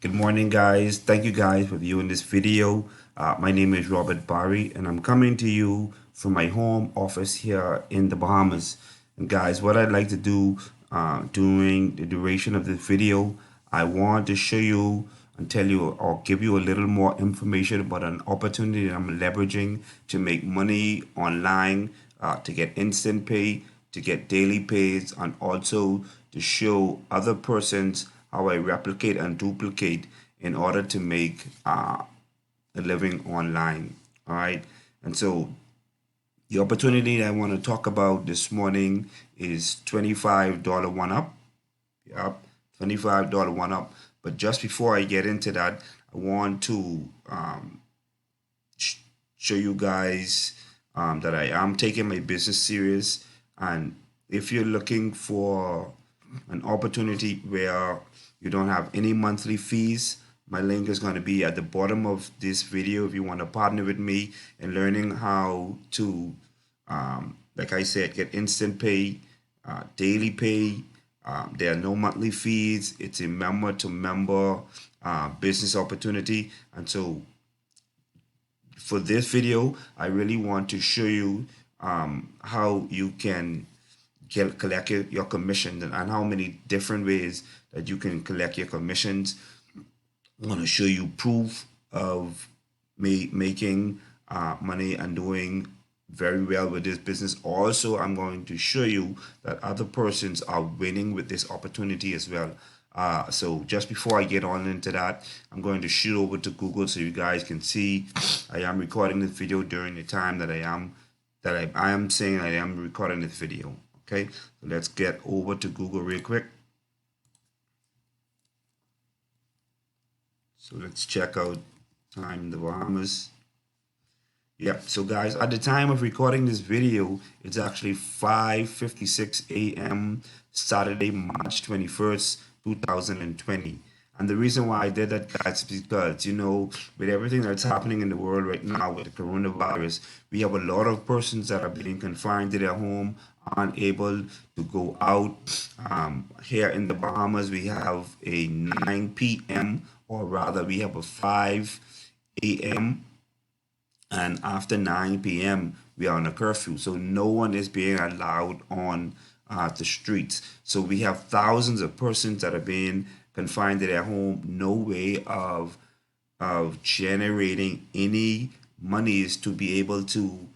Good morning, guys. Thank you guys for viewing this video. My name is Robert Barry, and I'm coming to you from my home office here in the Bahamas. And guys, what I'd like to do during the duration of this video, I want to show you and tell you or give you a little more information about an opportunity that I'm leveraging to make money online, to get instant pay, to get daily pays, and also to show other persons how I replicate and duplicate in order to make a living online. All right. And so the opportunity I want to talk about this morning is $25 one up. Yep, $25 one up. But just before I get into that, I want to show you guys that I am taking my business serious. And if you're looking for an opportunity where you don't have any monthly fees, my link is going to be at the bottom of this video if you want to partner with me in learning how to, like I said, get instant pay, daily pay. There are no monthly fees. It's a member to member business opportunity. And so for this video, I really want to show you how you can collect your commissions and how many different ways that you can collect your commissions. I'm going to show you proof of me making money and doing very well with this business. Also, I'm going to show you that other persons are winning with this opportunity as well. So just before I get on into that, I'm going to shoot over to Google so you guys can see I am recording this video during the time that I am saying I am recording this video. Okay, so let's get over to Google real quick. So let's check out time in the Bahamas. Yep. So guys, at the time of recording this video, it's actually 5:56 a.m. Saturday, March 21st, 2020. And the reason why I did that, guys, is because, with everything that's happening in the world right now with the coronavirus, we have a lot of persons that are being confined to their home, unable to go out. Here in the Bahamas, we have a 9 p.m., or rather, we have a 5 a.m., and after 9 p.m. we are on a curfew, so no one is being allowed on the streets. So we have thousands of persons that are being confined to their home, no way of generating any monies to be able to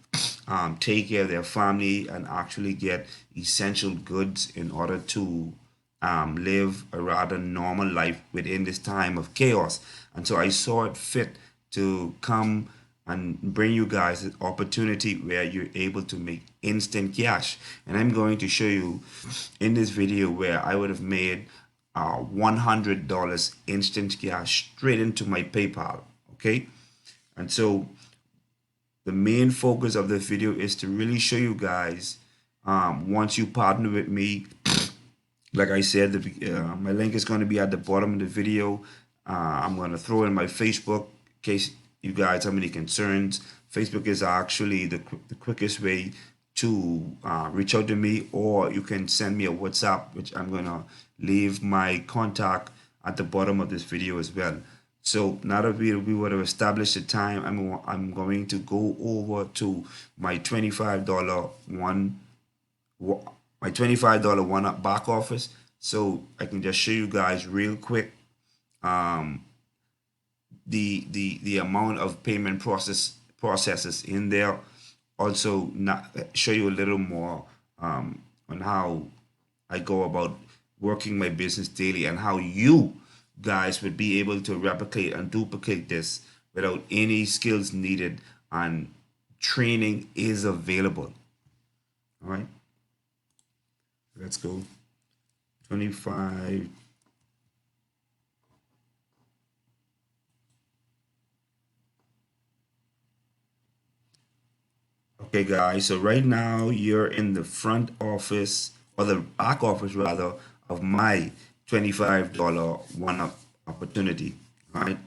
take care of their family and actually get essential goods in order to live a rather normal life within this time of chaos. And so I saw it fit to come and bring you guys an opportunity where you're able to make instant cash. And I'm going to show you in this video where I would have made $100 instant cash straight into my PayPal. Okay. And so the main focus of this video is to really show you guys, once you partner with me, like I said, my link is going to be at the bottom of the video. I'm going to throw in my Facebook in case you guys have any concerns. Facebook is actually the quickest way to reach out to me, or you can send me a WhatsApp, which I'm going to leave my contact at the bottom of this video as well. So now that we would have established the time, I'm going to go over to my $25 one up back office, so I can just show you guys real quick the amount of payment processes in there. Also, not show you a little more on how I go about working my business daily and how you guys would be able to replicate and duplicate this without any skills needed, and training is available. All right, let's go. 25. Okay, guys, so right now you're in the front office, or the back office rather, of my $25 one up opportunity. All right.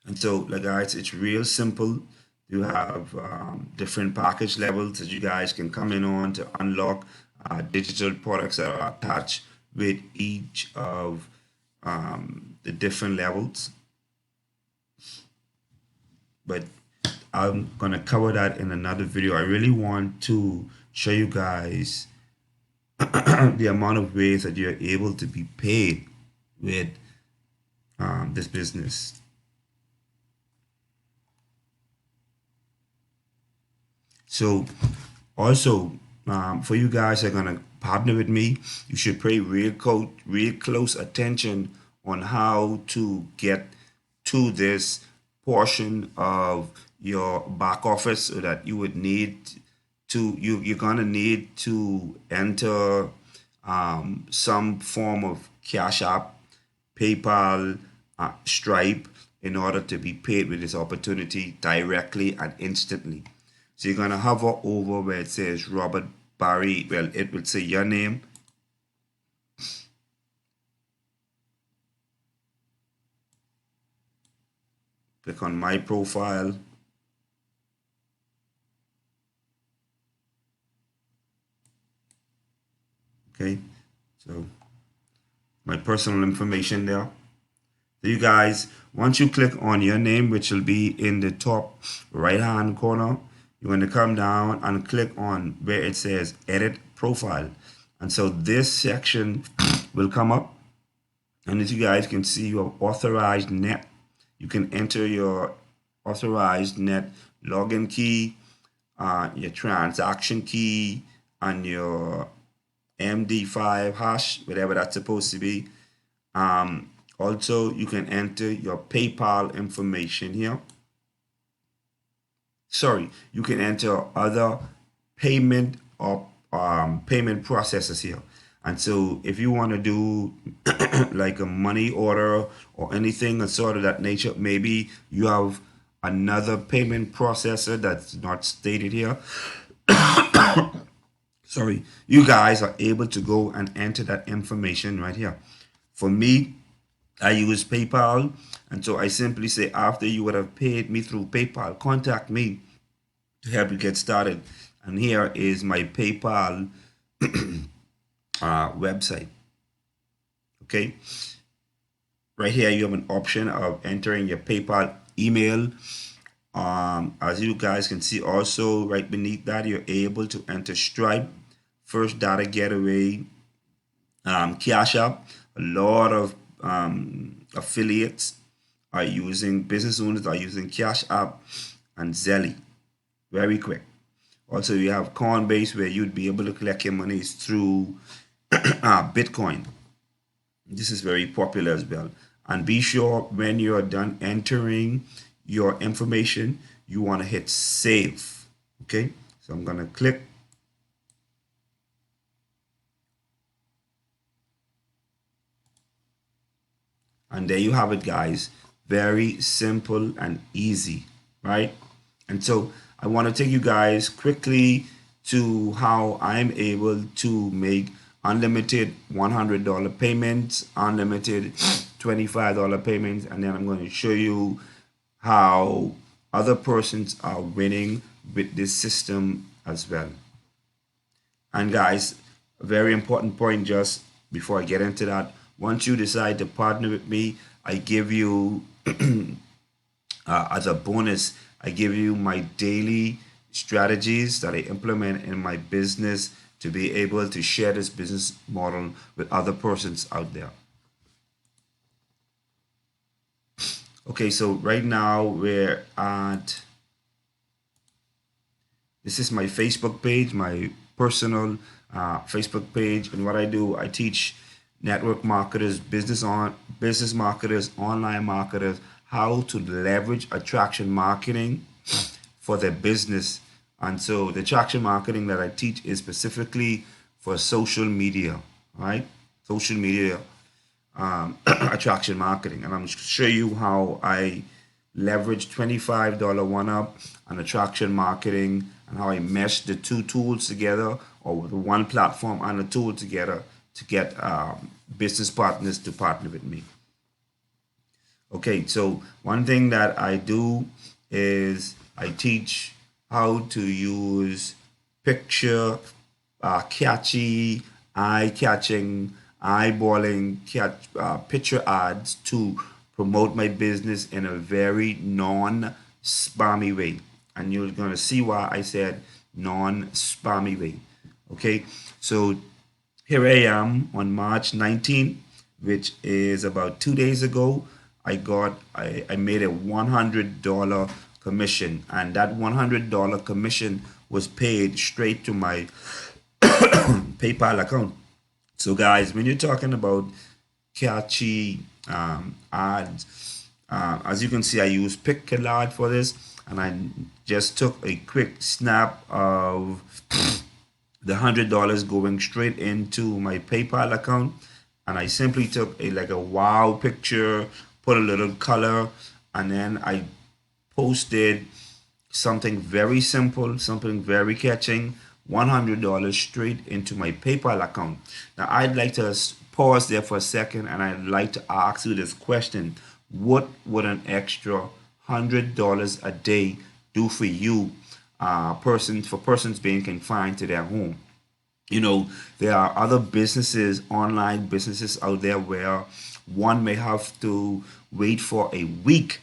And so, like, guys, it's real simple. You have different package levels that you guys can come in on to unlock digital products that are attached with each of the different levels, but I'm gonna cover that in another video. I really want to show you guys the amount of ways that you're able to be paid with this business. So also, for you guys that are gonna partner with me, you should pay real close attention on how to get to this portion of your back office, so that you would need to you're gonna need to enter some form of Cash App, PayPal, Stripe, in order to be paid with this opportunity directly and instantly. So you're gonna hover over where it says Robert Barry. Well, it will say your name. Click on my profile. Okay, so my personal information there. So you guys, once you click on your name, which will be in the top right hand corner, you're going to come down and click on where it says edit profile. And so this section will come up. And as you guys can see, your authorized net. You can enter your authorized net login key, your transaction key, and your MD5 hash, whatever that's supposed to be. Also, you can enter your PayPal information here. Sorry, you can enter other payment or payment processes here. And so if you want to do like a money order or anything of sort of that nature, maybe you have another payment processor that's not stated here. Sorry, you guys are able to go and enter that information right here. For me, I use PayPal, and so I simply say, after you would have paid me through PayPal, contact me to help you get started. And here is my PayPal website. Okay, right here you have an option of entering your PayPal email. As you guys can see, also right beneath that, you're able to enter Stripe, First Data Getaway, Cash App. A lot of affiliates are using, business owners are using Cash App and Zelly. Very quick. Also, you have Coinbase, where you'd be able to collect your monies through Bitcoin. This is very popular as well. And be sure when you're done entering your information, you want to hit save. Okay, so I'm going to click. And there you have it, guys. Very simple and easy, right? And so I want to take you guys quickly to how I'm able to make unlimited $100 payments, unlimited $25 payments, and then I'm going to show you how other persons are winning with this system as well. And guys, a very important point just before I get into that, once you decide to partner with me, I give you as a bonus, I give you my daily strategies that I implement in my business to be able to share this business model with other persons out there. Okay, so right now we're at, this is my Facebook page, my personal Facebook page. And what I do, I teach network marketers, business marketers, online marketers, how to leverage attraction marketing for their business. And so the attraction marketing that I teach is specifically for social media, right? Social media attraction marketing. And I'm going to show you how I leverage $25 one-up and attraction marketing, and how I mesh the two tools together, or the one platform and a tool together, to get business partners to partner with me. Okay, so one thing that I do is I teach how to use picture catchy, eye-catching eyeballing picture ads to promote my business in a very non-spammy way. And you're going to see why I said non-spammy way. Okay, so here I am on March 19th, which is about 2 days ago. I made a $100 commission, and that $100 commission was paid straight to my PayPal account. So guys, when you're talking about catchy ads, as you can see, I use Pickalard for this, and I just took a quick snap of the $100 going straight into my PayPal account, and I simply took a wow picture, put a little color, and then I posted something very simple, something very catching, $100 straight into my PayPal account. Now I'd like to pause there for a second, and I'd like to ask you this question: what would an extra $100 a day do for you, persons being confined to their home? You know, there are other businesses, online businesses out there where one may have to wait for a week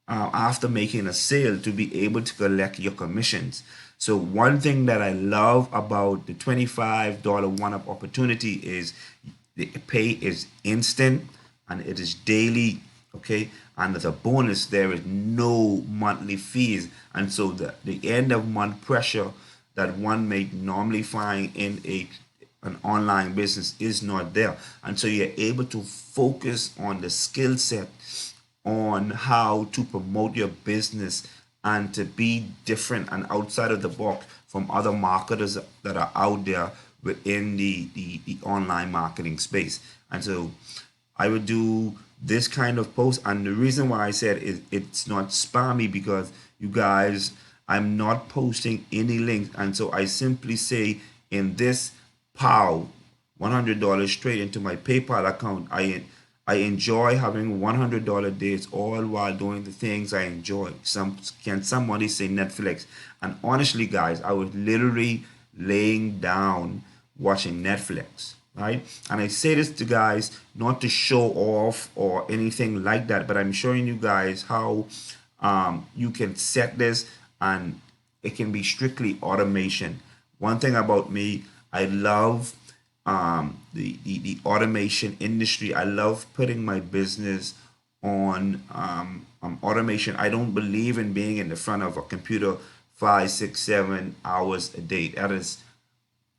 after making a sale to be able to collect your commissions. So one thing that I love about the $25 one-up opportunity is the pay is instant and it is daily. Okay, and as a bonus, there is no monthly fees, and so the end of month pressure that one may normally find in an online business is not there, and so you're able to focus on the skill set on how to promote your business and to be different and outside of the box from other marketers that are out there within the online marketing space. And so I would do this kind of post, and the reason why I said it's not spammy, because you guys, I'm not posting any links, and so I simply say in this POW, $100 straight into my PayPal account. I enjoy having $100 days all while doing the things I enjoy. Can somebody say Netflix? And honestly, guys, I was literally laying down watching Netflix, right? And I say this to guys not to show off or anything like that, but I'm showing you guys how you can set this, and it can be strictly automation. One thing about me, I love the automation industry. I love putting my business on automation. I don't believe in being in the front of a computer 5, 6, 7 hours a day. That is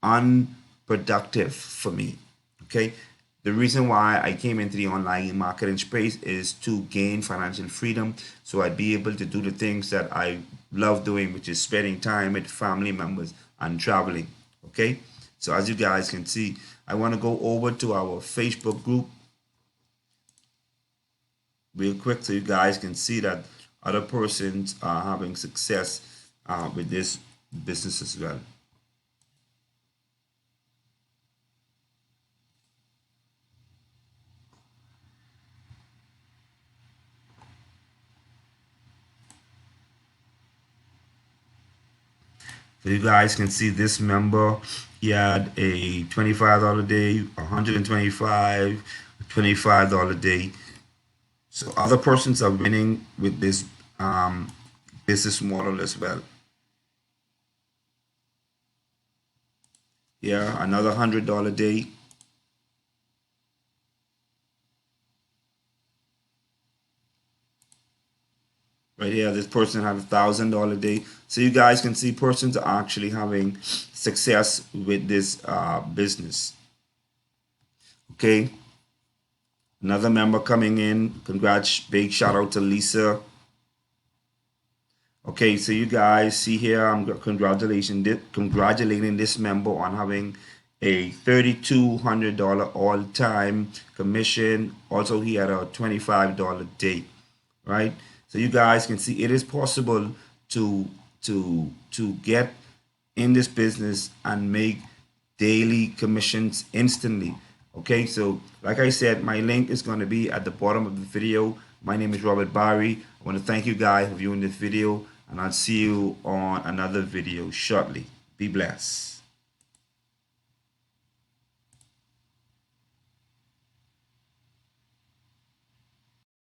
unproductive for me. Okay. The reason why I came into the online marketing space is to gain financial freedom, so I'd be able to do the things that I love doing, which is spending time with family members and traveling. Okay. So as you guys can see, I want to go over to our Facebook group real quick so you guys can see that other persons are having success with this business as well. So you guys can see this member, he had a $25 day, 125, $25 day. So other persons are winning with this business model as well. Yeah, another $100 day. Right here, this person had $1,000 day. So you guys can see persons are actually having success with this business. Okay. Another member coming in. Congrats, big shout out to Lisa. Okay, so you guys see here, I'm congratulating this member on having a $3,200 all-time commission. Also, he had a $25 day, right? So you guys can see it is possible to get in this business and make daily commissions instantly. Okay, so like I said, my link is going to be at the bottom of the video. My name is Robert Barry. I want to thank you guys for viewing this video, and I'll see you on another video shortly. Be blessed.